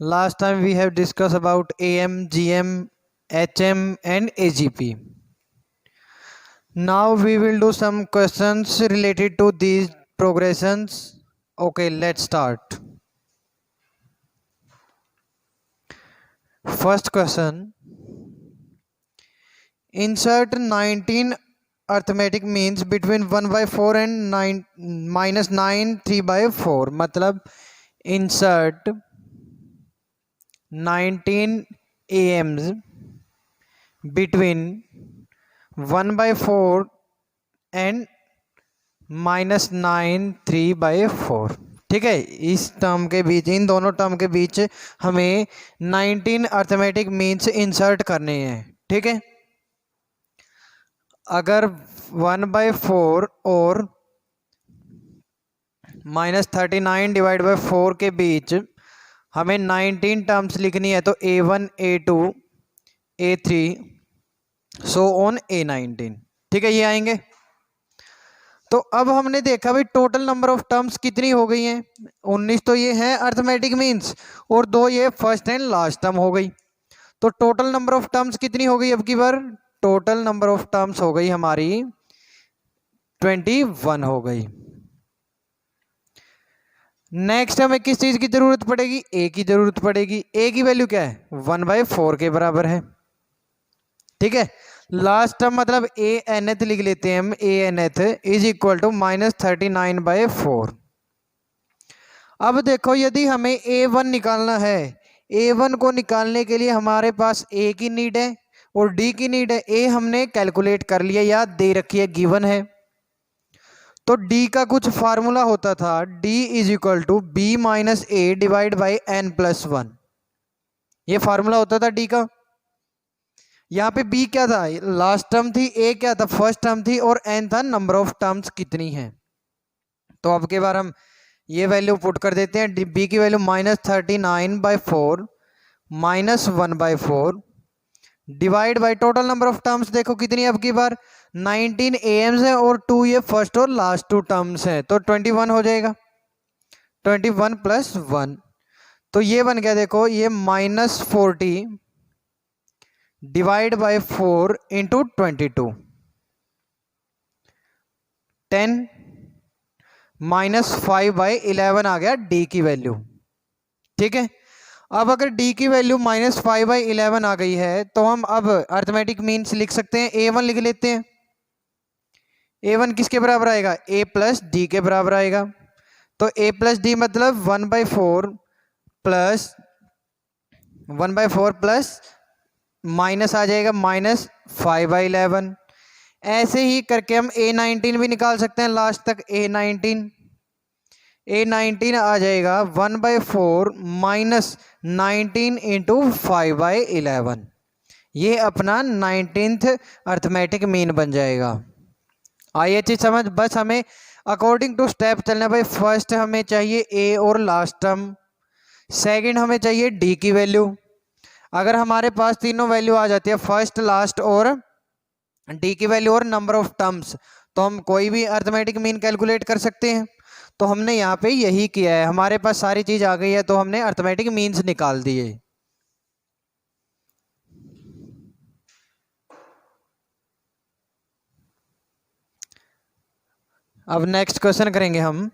Last time we have discussed about AM, GM, HM and AGP. Now we will do some questions related to these progressions. Okay, let's start. First question. Insert 19 arithmetic means between 1/4 and 9 minus 9 3/4. मतलब insert 19 AMs between 1/4 and -9 3/4। ठीक है, इस term के बीच, इन दोनों term के बीच हमें 19 arithmetic means insert करने हैं। ठीक है, अगर 1/4 और -39 डिवाइड बाई 4 के बीच हमें 19 टर्म्स लिखनी है तो A1 A2 A3 so on A19। ठीक है, ये आएंगे। तो अब हमने देखा भाई टोटल नंबर ऑफ टर्म्स कितनी हो गई हैं, 19 तो ये है अर्थमेटिक मीन्स और 2 ये फर्स्ट एंड लास्ट टर्म हो गई। तो टोटल नंबर ऑफ टर्म्स कितनी हो गई अब की बार? टोटल नंबर ऑफ टर्म्स हो गई हमारी 21 हो गई। नेक्स्ट हमें किस चीज की जरूरत पड़ेगी? ए की जरूरत पड़ेगी। ए की वैल्यू क्या है? 1/4 के बराबर है। ठीक है, लास्ट टर्म मतलब ए एनथ लिख लेते हैं हम। ए एनथ इज इक्वल टू -39/4। अब देखो, यदि हमें A1 निकालना है, A1 को निकालने के लिए हमारे पास A की नीड है और D की नीड है। A हमने कैलकुलेट कर लिया या दे रखी है, गिवन है। तो D का कुछ फार्मूला होता था, D is equal to B minus A divide by n+1। ये फार्मूला होता था D का। यहाँ पे B क्या था? लास्ट टर्म थी। A क्या था? फर्स्ट टर्म थी। और n था नंबर ऑफ टर्म्स कितनी है। तो अब के बार हम ये वैल्यू पुट कर देते हैं। B की value -39/4 -1/4 divide by total number of terms देखो कितनी है अब की बार? 19 AMs है और 2 ये फर्स्ट और लास्ट 2 टर्म्स हैं, तो 21 हो जाएगा। 21 + 1 तो ये बन गया, देखो ये -40 डिवाइड बाय 4 इंटू 22 10 -5/11 आ गया D की वैल्यू। ठीक है, अब अगर D की वैल्यू -5/11 आ गई है तो हम अब अर्थमेटिक मीन्स लिख सकते हैं। A1 लिख लेते हैं। A1 किसके बराबर आएगा? A + D के बराबर आएगा। तो A + D मतलब 1/4 प्लस माइनस आ जाएगा -5/11। ऐसे ही करके हम A19 भी निकाल सकते हैं लास्ट तक। A19 आ जाएगा 1/4 -19 इंटू 5/11। ये अपना 19th अर्थमेटिक मीन बन जाएगा। आई ये चीज समझ? बस हमें अकॉर्डिंग टू स्टेप चलना भाई। फर्स्ट हमें चाहिए ए और लास्ट टर्म, सेकंड हमें चाहिए डी की वैल्यू। अगर हमारे पास तीनों वैल्यू आ जाती है, फर्स्ट लास्ट और डी की वैल्यू और नंबर ऑफ टर्म्स, तो हम कोई भी अर्थमेटिक मीन कैलकुलेट कर सकते हैं। तो हमने यहाँ पे यही किया है। हमारे पास सारी चीज आ गई है तो हमने अर्थमेटिक मीन्स निकाल दिए। अब नेक्स्ट क्वेश्चन करेंगे हम।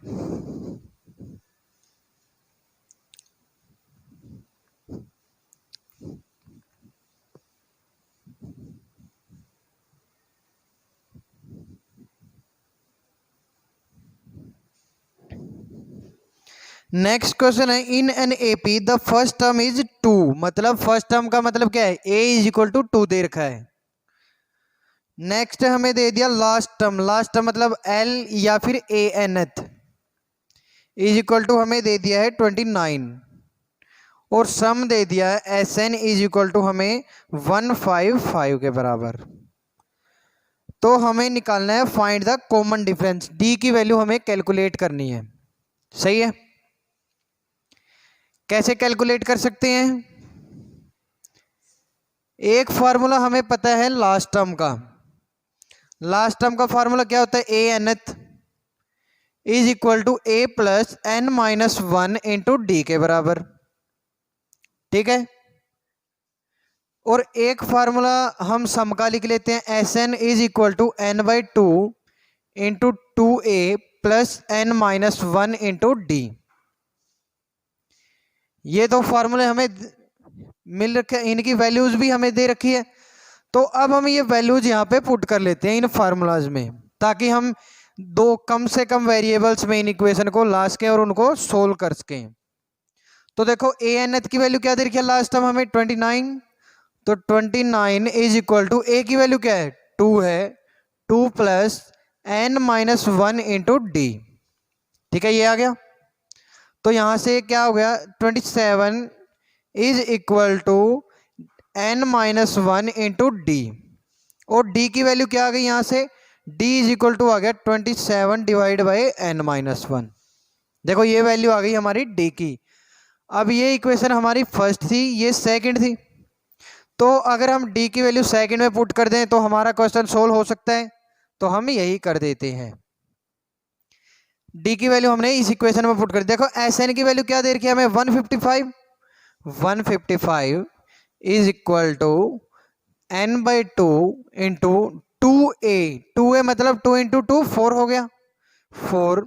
नेक्स्ट क्वेश्चन है, in an AP the first term is 2। मतलब फर्स्ट टर्म का मतलब क्या है? a इज इक्वल टू 2 दे रखा है। नेक्स्ट हमें दे दिया लास्ट टर्म। लास्ट टर्म मतलब l या फिर a nth is equal to हमें दे दिया है 29 और सम दे दिया है Sn इज इक्वल टू हमें 155 के बराबर। तो हमें निकालना है find the common difference. d की वैल्यू हमें कैलकुलेट करनी है। सही है, कैसे कैलकुलेट कर सकते हैं? एक फार्मूला हमें पता है लास्ट टर्म का। लास्ट टर्म का फार्मूला क्या होता है? a nth is equal to a + n - 1 into D के बराबर। ठीक है। और एक फार्मूला हम सम का लिख लेते हैं, S N is equal to N by two into two A plus N minus one into D. ये तो फार्मूले हमें मिल रखे, इनकी वैल्यूज भी हमें दे रखी है। तो अब हम ये वैल्यूज यहाँ पे पुट कर लेते हैं इन फार्मूलाज में, ताकि हम दो कम से कम वेरिएबल्स में इन इक्वेशन को ला सकें और उनको सोल्व कर सकें। तो देखो ए एन की वैल्यू क्या दे रखी है लास्ट टाइम हमें 29, तो 29 इज इक्वल टू ए की वैल्यू क्या है 2 है, 2 plus N minus one into D. ठीक है, ये आ गया। तो यहां से क्या हो गया 27 is equal to N minus one into D, और डी की वैल्यू क्या आ गई यहां से, डी इज इक्वल टू आ गया 27 divide by N minus one. देखो ये वैल्यू आ गई हमारी डी की। अब ये इक्वेशन हमारी फर्स्ट थी, ये सेकंड थी। तो अगर हम डी की वैल्यू सेकंड में पुट कर दें तो हमारा क्वेश्चन सोल्व हो सकता है, तो हम यही कर देते हैं। डी की वैल्यू हमने इस इक्वेशन में पुट कर दी। देखो एस एन की वैल्यू क्या दे रखी है हमें 155, 155 is equal to N by two into two A मतलब 2 इंटू टू 4 हो गया, 4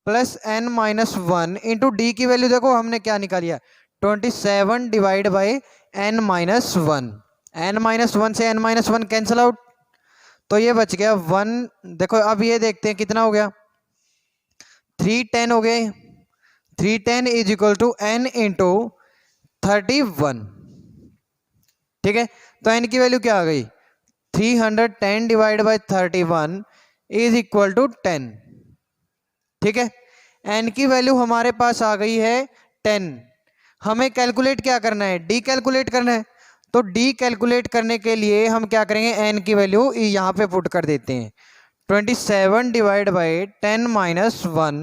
plus N minus one into D की वैल्यू देखो हमने क्या निकाली है 27 divide by N minus one. N minus one से N minus one cancel out, तो ये बच गया 1। देखो अब ये देखते हैं कितना हो गया, 310 हो गए। 310 is equal to N into 31। ठीक है, तो एन की वैल्यू क्या आ गई 310 divide by 31 is equal to 10। ठीक है, एन की वैल्यू हमारे पास आ गई है 10। हमें कैलकुलेट क्या करना है, डी कैलकुलेट करना है। तो डी कैलकुलेट करने के लिए हम क्या करेंगे, एन की वैल्यू यहाँ पे पुट कर देते हैं, 27 divide by 10 minus one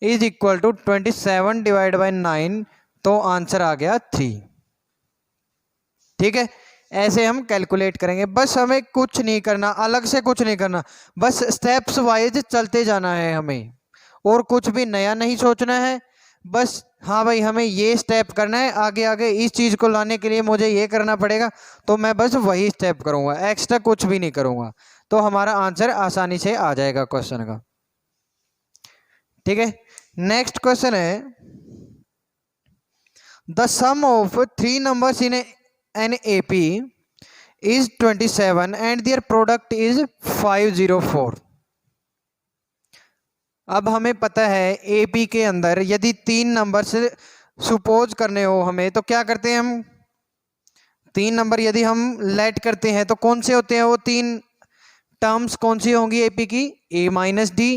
is equal to 27 divide by 9, तो आंसर आ गया 3। ठीक है, ऐसे हम कैलकुलेट करेंगे। बस हमें कुछ नहीं करना, अलग से कुछ नहीं करना, बस स्टेप्स वाइज चलते जाना है हमें, और कुछ भी नया नहीं सोचना है। बस हाँ भाई हमें ये स्टेप करना है, आगे आगे इस चीज़ को लाने के लिए मुझे ये करना पड़ेगा, तो मैं बस वही स्टेप करूँगा, एक्स्ट्रा कुछ भी नहीं करूँगा, तो हमारा आंसर आसानी से आ जाएगा क्वेश्चन का। ठीक है, नेक्स्ट क्वेश्चन है, the sum of 3 numbers in an AP is 27 and their product is 504। अब हमें पता है AP के अंदर यदि 3 नंबर से सुपोज करने हो हमें, तो क्या करते हैं हम, 3 नंबर यदि हम लेट करते हैं तो कौन से होते हैं वो 3 टर्म्स, कौन सी होंगी AP की, A माइनस डी,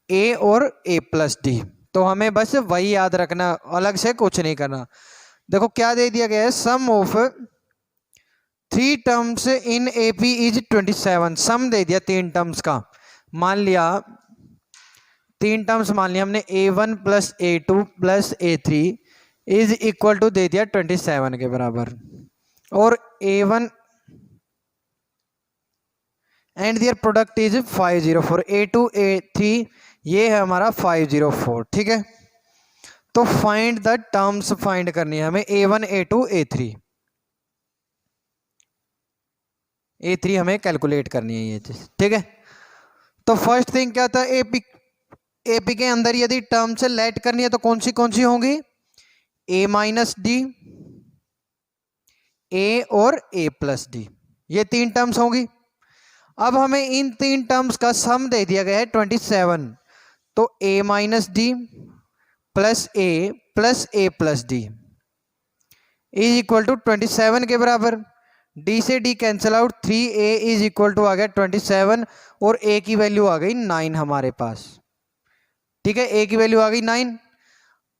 A और A प्लस डी। तो हमें बस वही याद रखना, अलग से कुछ नहीं करना। देखो क्या दे दिया गया है, sum of 3 terms in AP is 27। Sum दे दिया 3 टर्म्स का, मान लिया 3 टर्म्स मान लिया हमने, A1 plus A2 plus A3 is equal to दे दिया 27 के बराबर, और A1 and their product is 504। A2 A3 ये है हमारा 504। ठीक है, तो फाइंड द टर्म्स फाइंड करनी है हमें, A1 A2 A3 A3 हमें कैलकुलेट करनी है ये चीज। ठीक है, तो फर्स्ट थिंग क्या था, AP के अंदर यदि टर्म से लेट करनी है तो कौन सी होंगी, A माइनस डी, A और A प्लस डी, ये 3 टर्म्स होंगी। अब हमें इन 3 टर्म्स का सम दे दिया गया है 27, तो A minus D plus A plus D is equal to 27 के बराबर। D से D cancel out, 3A is equal to आ गया 27, और A की वैल्यू आ गई 9 हमारे पास। ठीक है, A की वैल्यू आ गई 9।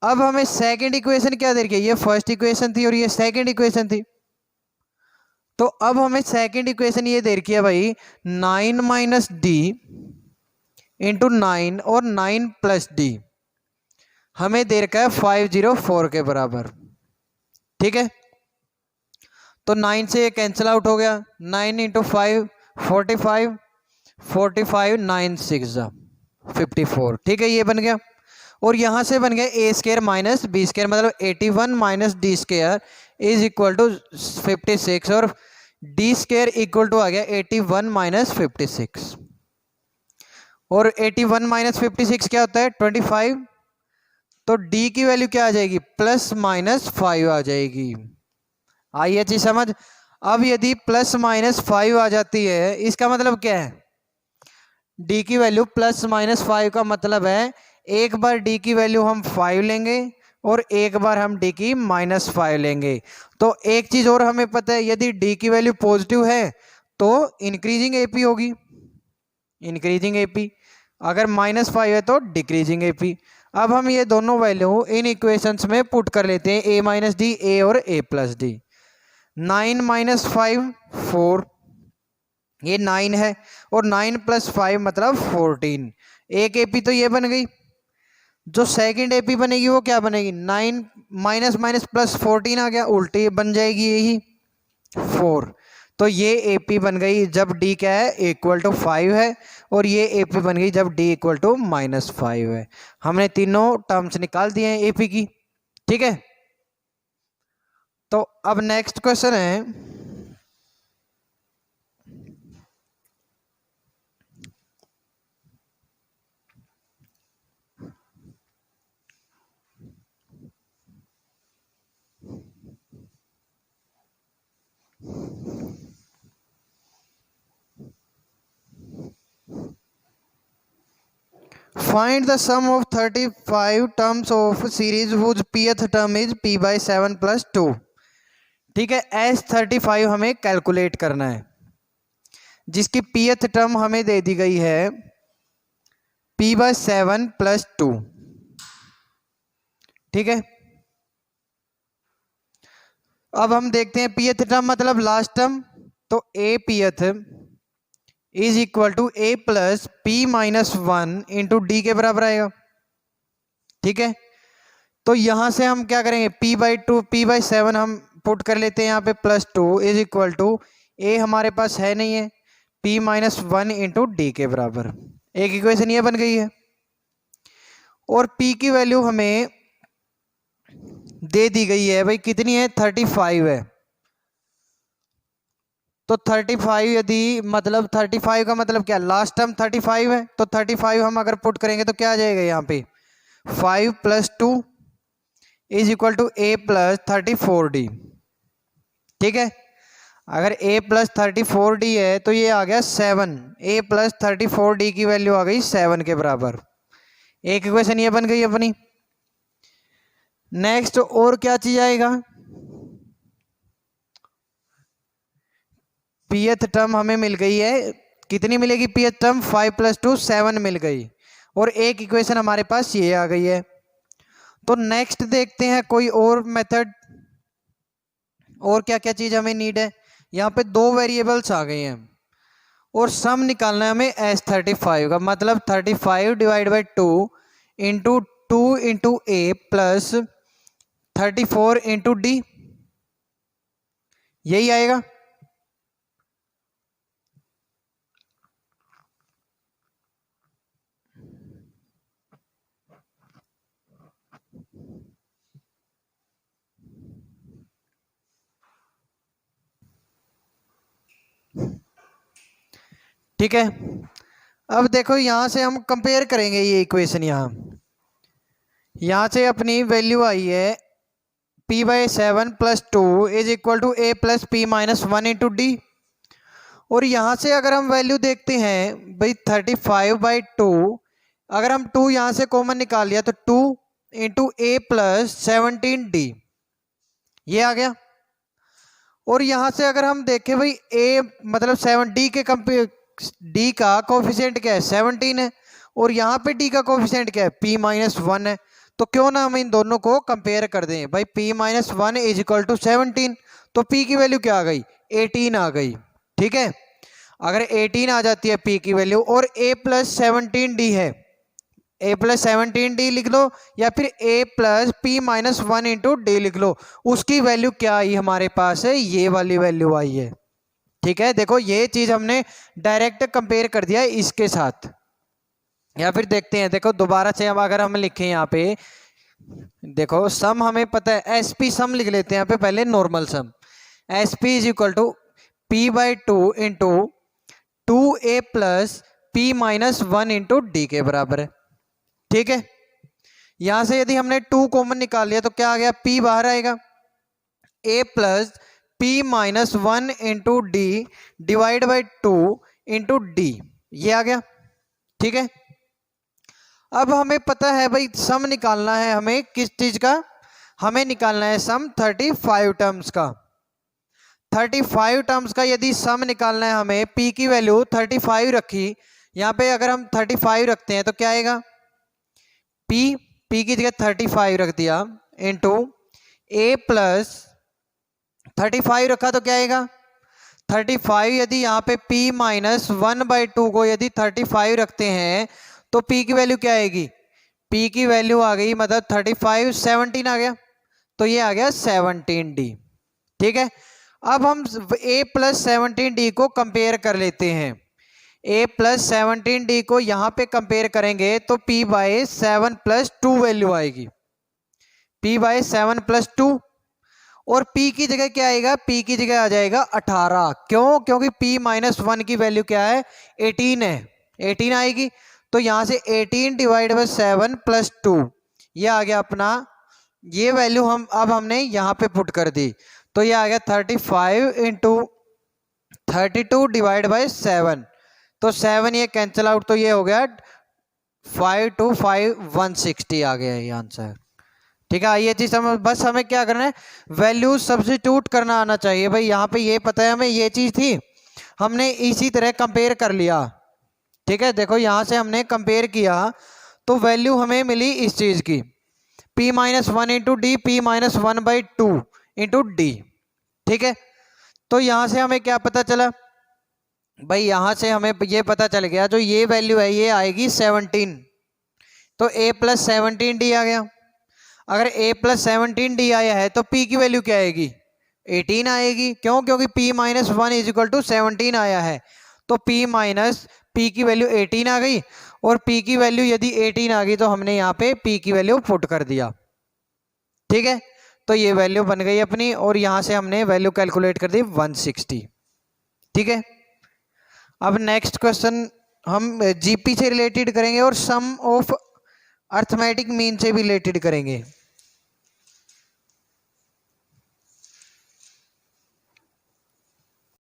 अब हमें सेकंड इक्वेशन क्या दे रही है, ये फर्स्ट इक्वेशन थी और ये सेकंड इक्वेशन थी। तो अब हमें सेकंड इक्वेशन ये दे रखी है भाई 9 माइनस डी इंटू 9 और 9 प्लस डी, हमें दे रखा है 504 के बराबर। ठीक है, तो 9 से ये कैंसिल आउट हो गया, 9 इंटू 5 45, 45 9 6 54। ठीक है, ये बन गया। और यहाँ से बन गया A square minus B square, मतलब 81 minus D square is equal to 56, और डी स्क्वायर इक्वल टू आ गया 81 माइनस 56, और 81 माइनस 56 क्या होता है 25, तो डी की वैल्यू क्या आ जाएगी प्लस माइनस 5 आ जाएगी। आई अच्छी समझ। अब यदि प्लस माइनस 5 आ जाती है इसका मतलब क्या है, डी की वैल्यू प्लस माइनस 5 का मतलब है एक बार डी की वैल्यू हम 5 लेंगे और एक बार हम डी की माइनस 5 लेंगे। तो एक चीज और हमें पता है, यदि डी की वैल्यू पॉजिटिव है तो इंक्रीजिंग एपी होगी, इंक्रीजिंग एपी, अगर माइनस 5 है तो डिक्रीजिंग एपी। अब हम ये दोनों वैल्यू इन इक्वेशंस में पुट कर लेते हैं, ए माइनस डी ए और ए प्लस डी। 9 माइनस 5 4, ये 9 है, और 9 प्लस 5 मतलब 14। एक एपी तो ये बन गई। जो सेकंड एपी बनेगी वो क्या बनेगी, 9 माइनस माइनस प्लस 14 आ गया, उल्टी बन जाएगी यही 4। तो ये एपी बन गई जब डी क्या है इक्वल टू 5 है, और ये एपी बन गई जब डी इक्वल टू माइनस 5 है। हमने तीनों टर्म्स निकाल दिए हैं एपी की, ठीक है। तो अब नेक्स्ट क्वेश्चन है, find the sum of 35 terms of series whose pth term is p by 7 plus 2। ठीक है, S35 हमें कैलकुलेट करना है जिसकी pth टर्म हमें दे दी गई है p by 7 plus 2। ठीक है, अब हम देखते हैं pth टर्म मतलब लास्ट टर्म, तो a pth is equal to A plus P minus 1 into D के बराबर आएगा। ठीक है, तो यहां से हम क्या करेंगे p बाई 2 p बाई 7 हम पुट कर लेते हैं यहाँ पे, प्लस 2 इज इक्वल टू ए हमारे पास है नहीं है, p माइनस 1 इंटू डी के बराबर। एक इक्वेशन ये बन गई है, और p की वैल्यू हमें दे दी गई है भाई कितनी है 35 है। तो 35 यदि मतलब 35 का मतलब क्या, लास्ट टर्म 35 है, तो 35 हम अगर पुट करेंगे तो क्या आ जाएगा यहाँ पे 5 plus 2 is equal to A plus 34d। ठीक है, अगर a प्लस 34d है तो ये आ गया 7, a प्लस 34d की वैल्यू आ गई 7 के बराबर। एक इक्वेशन ये बन गई अपनी। नेक्स्ट और क्या चीज आएगा, पीएथ टर्म हमें मिल गई है, कितनी मिलेगी पीएथ टर्म 5 प्लस 2 7 मिल गई, और एक इक्वेशन हमारे पास ये आ गई है। तो नेक्स्ट देखते हैं कोई और मेथड, और क्या क्या चीज हमें नीड है। यहाँ पे दो वेरिएबल्स आ गए हैं और सम निकालना है हमें S35 का, मतलब 35 divide by 2 into 2 into A plus 34 into D, यही आएगा। ठीक है, अब देखो यहां से हम कंपेयर करेंगे ये इक्वेशन, यहां से अपनी वैल्यू आई है p by 7 plus 2 is equal to A plus P minus 1 into D, और यहां से अगर हम वैल्यू देखते हैं भाई 35 बाई 2, अगर हम 2 यहां से कॉमन निकाल लिया तो 2 इंटू ए प्लस 17d ये आ गया। और यहां से अगर हम देखें भाई a मतलब 7d के कंपेयर d का कोफिशिएंट क्या है 17 है, और यहाँ पे d का कोफिशिएंट क्या है p माइनस 1 है, तो क्यों ना हम इन दोनों को कंपेयर कर दें भाई p minus 1 is equal to 17, तो p की वैल्यू क्या आ गई 18 आ गई। ठीक है, अगर 18 आ जाती है p की वैल्यू, और a प्लस 17d है, a प्लस 17d लिख लो, या फिर a plus p minus 1 into D लिख लो, उसकी वैल्यू क्या आई हमारे पास है, ये वाली वैल्यू आई है। ठीक है, देखो ये चीज हमने डायरेक्ट कंपेयर कर दिया है इसके साथ। या फिर देखते हैं, देखो दोबारा से अब अगर हम लिखें यहाँ पे, देखो सम हमें पता है, एस पी सम लिख लेते हैं यहाँ पे पहले, normal sum. S P is equal to P by two into 2a plus P minus 1 into D के बराबर है। ठीक है, यहां से यदि हमने 2 कॉमन निकाल लिया तो क्या आ गया, p बाहर आएगा, a plus P minus 1 into D divide by 2 into D, ये आ गया। ठीक है, अब हमें पता है भाई सम निकालना है हमें किस चीज का, हमें निकालना है सम 35 टर्म्स का। 35 टर्म्स का यदि सम निकालना है हमें, p की वैल्यू 35 रखी, यहाँ पे अगर हम 35 रखते हैं तो क्या आएगा, p की जगह 35 रख दिया इंटू a प्लस 35 रखा तो क्या आएगा 35, यदि यहाँ पे p माइनस 1/2 को यदि 35 रखते हैं तो p की वैल्यू क्या आएगी, p की वैल्यू आ गई मतलब 35 17 आ गया, तो ये आ गया 17d। ठीक है, अब हम a प्लस 17d को कंपेयर कर लेते हैं। a प्लस 17d को यहाँ पे कंपेयर करेंगे तो p बाय 7 प्लस 2 वैल्यू आएगी, p बाय 7 प्लस 2, और p की जगह क्या आएगा, p की जगह आ जाएगा 18। क्यों, क्योंकि p माइनस 1 की वैल्यू क्या है, 18 है, 18 आएगी। तो यहाँ से 18 डिवाइड बाई 7 प्लस 2, ये आ गया अपना, ये वैल्यू हम अब हमने यहाँ पे पुट कर दी, तो ये आ गया 35 इंटू 32 डिवाइड बाई 7, तो 7 ये कैंसिल आउट, तो ये हो गया 5 2 5 160 आ गया ये आंसर। ठीक है, ये चीज हम बस हमें क्या करना है, वैल्यू सब्स्टिट्यूट करना आना चाहिए भाई। यहाँ पे ये पता है हमें, ये चीज थी, हमने इसी तरह कंपेयर कर लिया। ठीक है, देखो यहाँ से हमने कंपेयर किया तो वैल्यू हमें मिली इस चीज की, p minus 1 into D, P minus 1/2 into D. ठीक है, तो यहाँ से हमें क्या पता चला भाई, यहाँ से हमें ये पता चल गया जो ये वैल्यू है ये आएगी 17, तो a प्लस 17d आ गया। अगर a प्लस 17d आया है तो p की वैल्यू क्या आएगी, 18 आएगी। क्यों, क्योंकि p minus 1 is equal to 17 आया है, तो p माइनस p की वैल्यू 18 आ गई, और p की वैल्यू यदि 18 आ गई तो हमने यहाँ पे p की वैल्यू पुट कर दिया। ठीक है, तो ये वैल्यू बन गई अपनी, और यहाँ से हमने वैल्यू कैलकुलेट कर दी 160। ठीक है, अब नेक्स्ट क्वेश्चन हम जीपी से रिलेटेड करेंगे और सम ऑफ अर्थमेटिक मीन से भी रिलेटेड करेंगे।